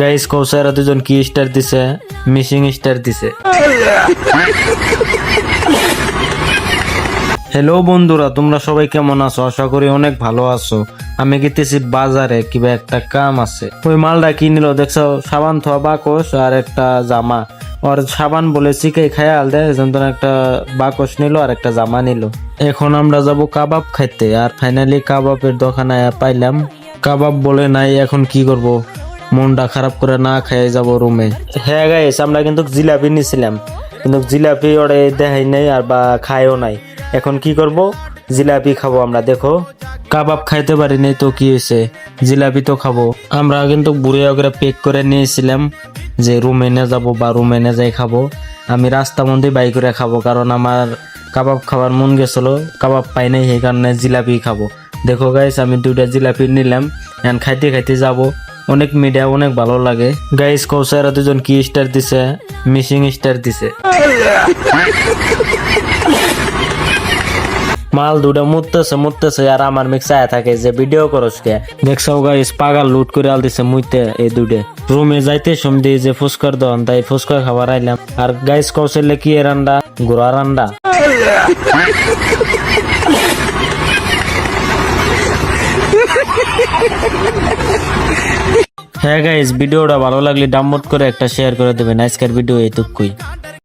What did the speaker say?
Guys কৌসারা দুজন কি star দিছে, মিসিং স্টার দিছে। হ্যালো বন্ধুরা, তোমরা সবাই কেমন আছো? আশা করি অনেক ভালো আছো। আমি গেতেছি বাজারে, কিবা একটা কাম আছে। ওই মালটা কি নিল দেখছো? সাবান থোয়া বাকস আর একটা জামা। আর সাবান বলে চিকাই খায় আল দেয়, একটা বাকস নিল আর একটা জামা নিল। এখন আমরা যাব কাবাব খাইতে, আর ফাইনালি কাবাবের দোকানে পাইলাম। কাবাব বলে নাই, এখন কি করব? মনটা খারাপ করে না খেয়ে যাব রুমে। হ্যাঁ গাইস, আমরা কিন্তু জিলাপি নিছিলাম, কিন্তু জিলাপি ওরে দেখাই নাই আর বা খায়ও নাই। এখন কি করব? জিলাপি খাবো আমরা। দেখো, কাবাব খাইতে পারি নাই তো কি হয়েছে, জিলাপি তো খাবো। আমরা কিন্তু বুড়ে করে পেক করে নিয়েছিলাম যে রুমে নিয়ে যাবো বা রুমে নিয়ে যাই খাবো। আমি রাস্তা মধ্যে বাই করে খাবো, কারণ আমার কাবাব খাবার মন গেছিল, কাবাব পাই নাই, সেই কারণে জিলাপি খাবো। দেখো গাইস, আমি 2টা জিলাপি নিলাম, এখন খাইতে খাইতে যাবো। অনেক মিডিয়া, অনেক ভালো লাগে। গাইস কৌসারা দুজন কি স্টার দিছে, মিসিং স্টার দিছে। মাল 2টা মুততেছে আর আমার মিক্সায় থাকে যে ভিডিও করস কে। দেখছো গাইস, পাগাল লুট করে আল দিছে মুইতে এই 2টা। রুমে যাইতে সমদি যে ফুসকার দন, তাই ফুসকা খাবার আইলাম। আর গাইস কৌশলে কি রান্না, গুড়া রান্না। হ্যাঁ গাইস, ভিডিওটা ভালো লাগলে ডাউনলোড করে একটা শেয়ার করে দেবেন। আজকের ভিডিও এইটুকুই।